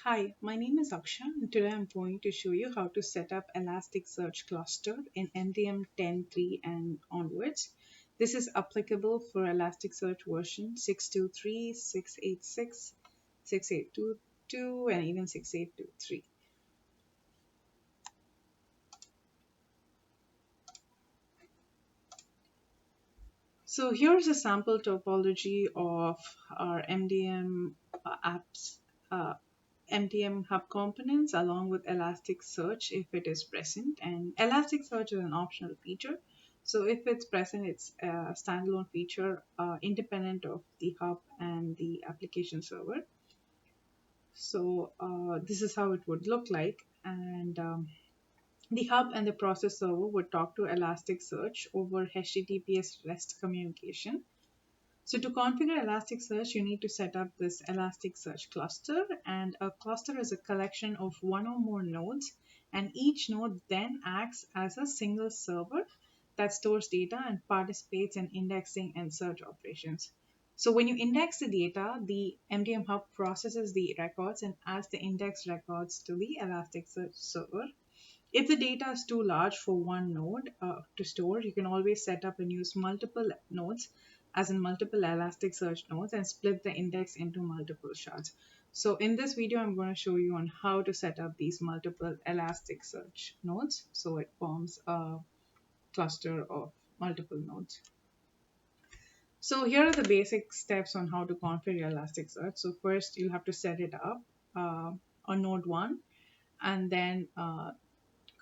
Hi, my name is Aksha and today I'm going to show you how to set up Elasticsearch cluster in MDM 10.3 and onwards. This is applicable for Elasticsearch version 6.2.3, 6.8.6, 6.8.2.2 and even 6.8.2.3. So here's a sample topology of our MDM apps, MDM hub components along with Elasticsearch if it is present. And Elasticsearch is an optional feature. So if it's present, it's a standalone feature independent of the hub and the application server. So this is how it would look like. And the hub and the process server would talk to Elasticsearch over HTTPS REST communication. So to configure Elasticsearch, you need to set up this Elasticsearch cluster, and a cluster is a collection of one or more nodes, and each node then acts as a single server that stores data and participates in indexing and search operations. So when you index the data, the MDM hub processes the records and adds the index records to the Elasticsearch server. If the data is too large for one node to store, you can always set up and use multiple nodes, as in multiple Elasticsearch nodes, and split the index into multiple shards. So in this video, I'm going to show you on how to set up these multiple Elasticsearch nodes so it forms a cluster of multiple nodes. So here are the basic steps on how to configure Elasticsearch. So first, you'll have to set it up on node 1, and then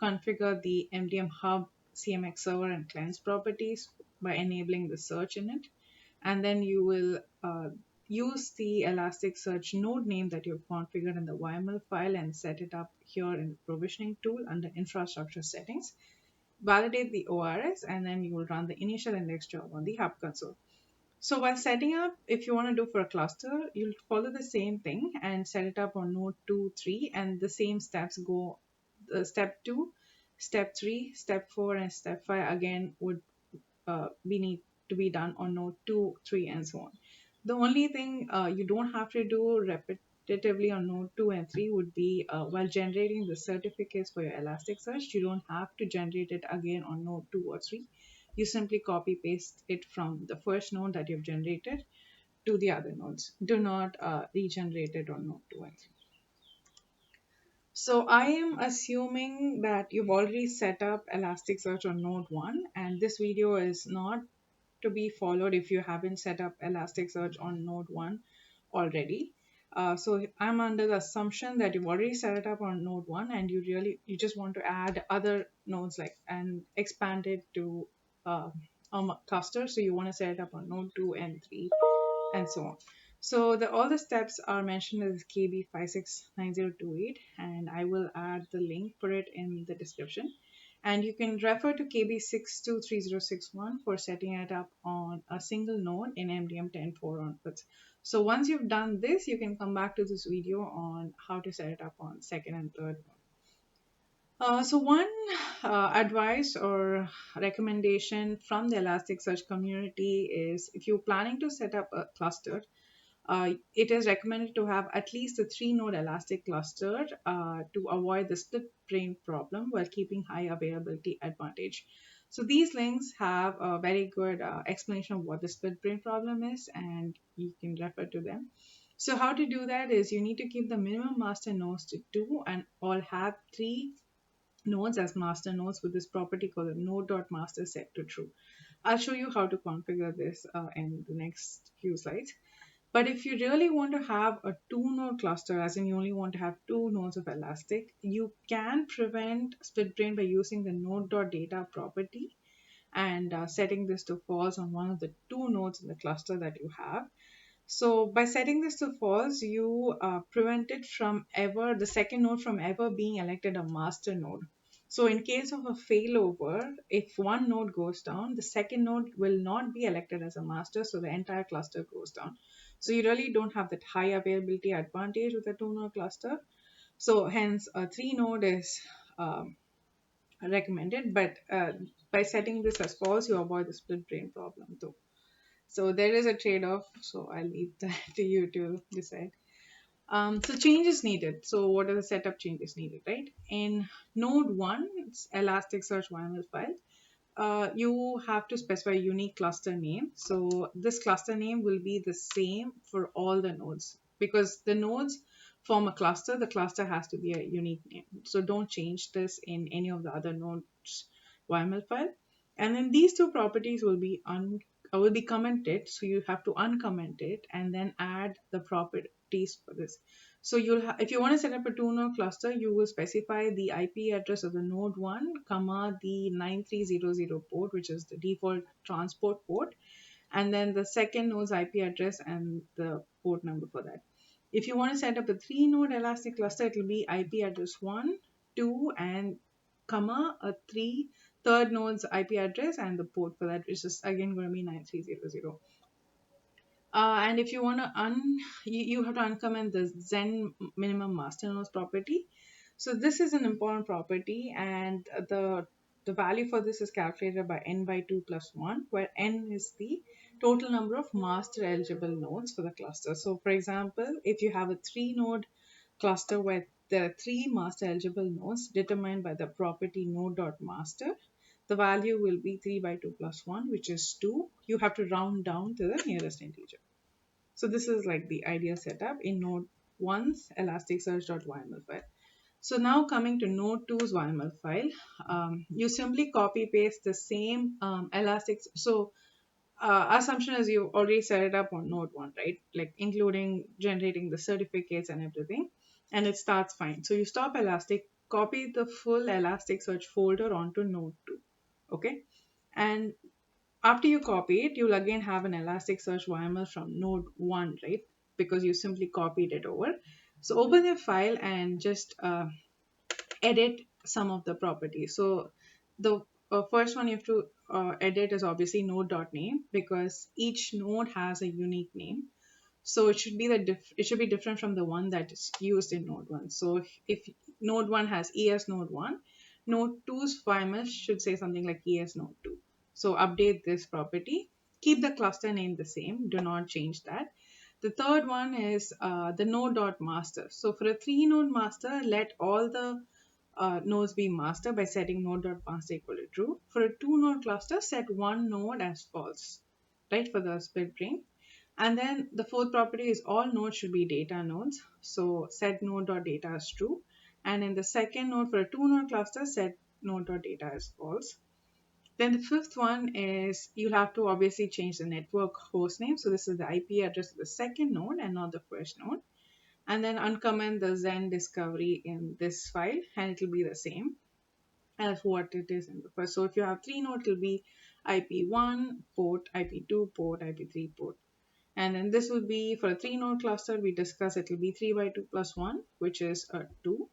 configure the MDM Hub CMX server and clients properties by enabling the search in it. And then you will use the Elasticsearch node name that you've configured in the YML file and set it up here in the provisioning tool under infrastructure settings. Validate the ORS, and then you will run the initial index job on the Hub console. So while setting up, if you want to do for a cluster, you'll follow the same thing and set it up on node 2, 3, and the same steps go step 2, step 3, step 4, and step 5 again would be need to be done on node 2, 3, and so on. The only thing you don't have to do repetitively on node 2 and 3 would be while generating the certificates for your Elasticsearch, you don't have to generate it again on node 2 or 3. You simply copy paste it from the first node that you've generated to the other nodes. Do not regenerate it on node 2 and 3. So I am assuming that you've already set up Elasticsearch on node 1, and this video is not to be followed if you haven't set up Elasticsearch on node 1 already. So I'm under the assumption that you've already set it up on node 1 and you just want to add other nodes like and expand it to cluster. So you want to set it up on node 2 and 3 and so on. So all the steps are mentioned as KB569028, and I will add the link for it in the description. And you can refer to KB623061 for setting it up on a single node in MDM 10.4 onwards. So once you've done this, you can come back to this video on how to set it up on second and third node. So one advice or recommendation from the Elasticsearch community is if you're planning to set up a cluster, it is recommended to have at least a 3-node Elastic cluster to avoid the split brain problem while keeping high availability advantage. So these links have a very good explanation of what the split brain problem is, and you can refer to them. So how to do that is you need to keep the minimum master nodes to 2 and all have 3 nodes as master nodes with this property called node.master set to true. I'll show you how to configure this in the next few slides. But if you really want to have a 2-node cluster, as in you only want to have 2 nodes of Elastic, you can prevent split brain by using the node.data property and setting this to false on one of the 2 nodes in the cluster that you have. So by setting this to false, you prevent it from the second node from ever being elected a master node. So in case of a failover, if one node goes down, the second node will not be elected as a master, so the entire cluster goes down. So you really don't have that high availability advantage with a 2-node cluster. So hence a 3-node is recommended, but by setting this as false, you avoid the split brain problem too. So there is a trade-off, so I'll leave that to you to decide. So changes needed. So what are the setup changes needed, right? In node 1, it's Elasticsearch YAML file. You have to specify a unique cluster name. So this cluster name will be the same for all the nodes because the nodes form a cluster. The cluster has to be a unique name. So don't change this in any of the other nodes YAML file. And then these two properties will be commented. So you have to uncomment it and then add the properties for this. So if you want to set up a two-node cluster, you will specify the IP address of the node 1, comma the 9300 port, which is the default transport port, and then the second node's IP address and the port number for that. If you want to set up a three-node Elastic cluster, it will be IP address 1, 2, and comma a third node's IP address and the port for that, which is again going to be 9300. And if you want to you have to uncomment the Zen minimum master nodes property. So this is an important property, and the value for this is calculated by n by 2 plus 1, where n is the total number of master eligible nodes for the cluster. So for example, if you have a 3-node cluster where there are 3 master eligible nodes determined by the property node.master, the value will be 3 by 2 plus 1, which is 2. You have to round down to the nearest integer. So this is like the ideal setup in node 1's elasticsearch.yml file. So now coming to node 2's YML file, you simply copy paste the same elastic. So assumption is you already set it up on node 1, right? Like including generating the certificates and everything, and it starts fine. So you stop Elastic, copy the full Elasticsearch folder onto node 2, okay? And after you copy it, you'll again have an Elasticsearch YAML from node 1, right? Because you simply copied it over. So open the file and just edit some of the properties. So the first one you have to edit is obviously node.name because each node has a unique name. So it should be it should be different from the one that is used in node 1. So if node 1 has ES node 1, node 2's YAML should say something like ES node 2. So update this property. Keep the cluster name the same. Do not change that. The third one is the node.master. So for a 3-node master, let all the nodes be master by setting node.master equal to true. For a 2-node cluster, set one node as false, right, for the split brain. And then the fourth property is all nodes should be data nodes. So set node.data as true. And in the second node for a 2-node cluster, set node.data as false. Then the fifth one is you'll have to obviously change the network host name. So this is the IP address of the second node and not the first node. And then uncomment the Zen discovery in this file and it will be the same as what it is in the first. So if you have 3 nodes, it will be IP1 port, IP2 port, IP3 port. And then this will be for a 3-node cluster, we discuss it will be 3 by 2 plus 1, which is a 2.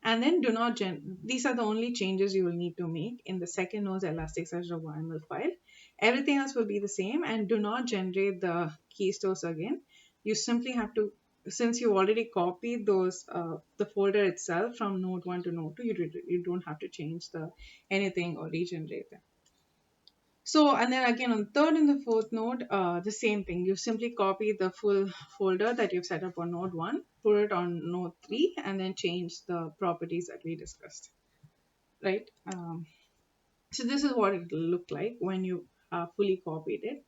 And then do not these are the only changes you will need to make in the second node's Elasticsearch YAML file. Everything else will be the same, and do not generate the key stores again. You simply have to, since you already copied those the folder itself from node 1 to node 2, you don't have to change the anything or regenerate them. So, and then again on the third and the fourth node, the same thing. You simply copy the full folder that you've set up on node 1, put it on node 3, and then change the properties that we discussed, right? So this is what it will look like when you fully copied it.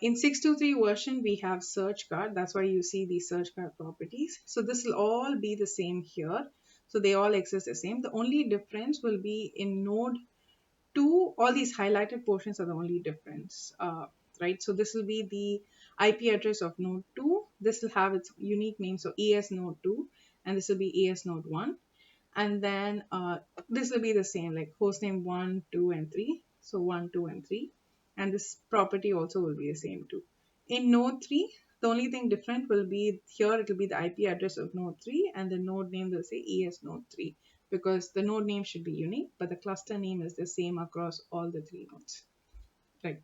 In 6.2.3 version, we have search card. That's why you see the search card properties. So this will all be the same here. So they all exist the same. The only difference will be in node 2, all these highlighted portions are the only difference, right? So this will be the IP address of node 2. This will have its unique name, so ES node 2, and this will be ES node 1. And then this will be the same, like hostname 1, 2, and 3. So 1, 2, and 3. And this property also will be the same too. In node 3, the only thing different will be here, it will be the IP address of node 3, and the node name will say ES node 3 because the node name should be unique, but the cluster name is the same across all the 3 nodes, right?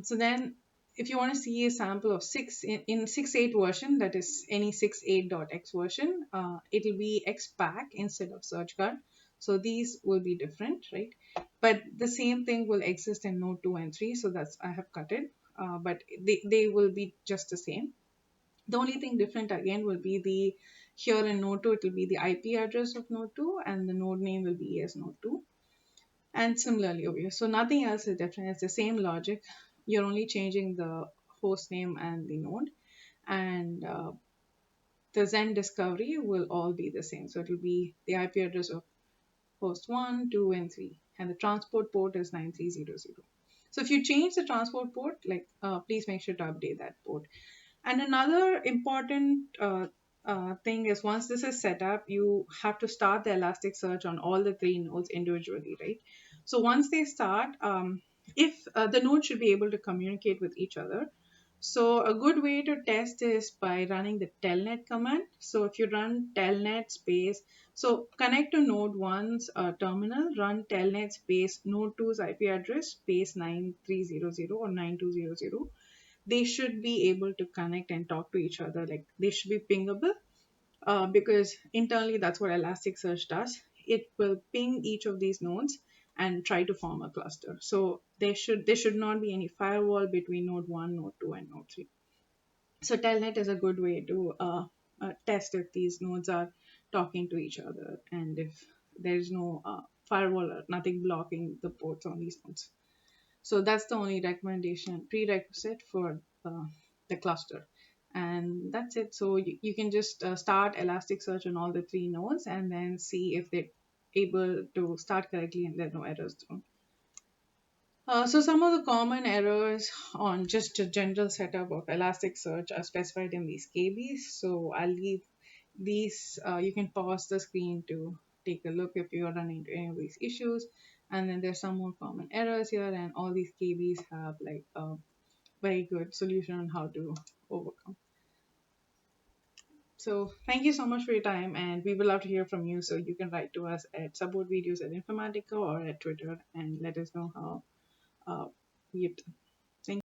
So then if you want to see a sample of 6 in 6.8 version, that is any 6.8.x version, it will be xpack instead of search card. So these will be different, right? But the same thing will exist in node 2 and 3. So that's, I have cut it, but they will be just the same. The only thing different again will be the here in node 2, it will be the IP address of node 2 and the node name will be as node 2. And similarly over here. So nothing else is different. It's the same logic. You're only changing the host name and the node. And the Zen discovery will all be the same. So it will be the IP address of host 1, 2, and 3. And the transport port is 9300. So if you change the transport port, like please make sure to update that port. And another important thing is once this is set up, you have to start the Elasticsearch on all the three nodes individually, right? So once they start, if the node should be able to communicate with each other. So a good way to test is by running the telnet command. So if you run telnet space, so connect to node 1's terminal, run telnet space node 2's IP address space 9300 or 9200, they should be able to connect and talk to each other. Like they should be pingable because internally that's what Elasticsearch does. It will ping each of these nodes and try to form a cluster. So there should not be any firewall between node 1, node 2, and node 3. So telnet is a good way to test if these nodes are talking to each other and if there's no firewall or nothing blocking the ports on these nodes. So that's the only recommendation prerequisite for the cluster. And that's it. So you can just start Elasticsearch on all the three nodes and then see if they're able to start correctly and there are no errors thrown. So some of the common errors on just a general setup of Elasticsearch are specified in these KBs. So I'll leave these, you can pause the screen to take a look if you are running into any of these issues. And then there's some more common errors here, and all these KBs have like a very good solution on how to overcome. So thank you so much for your time, and we would love to hear from you. So you can write to us at supportvideos@informatica or at Twitter and let us know how uh, we have done. Thank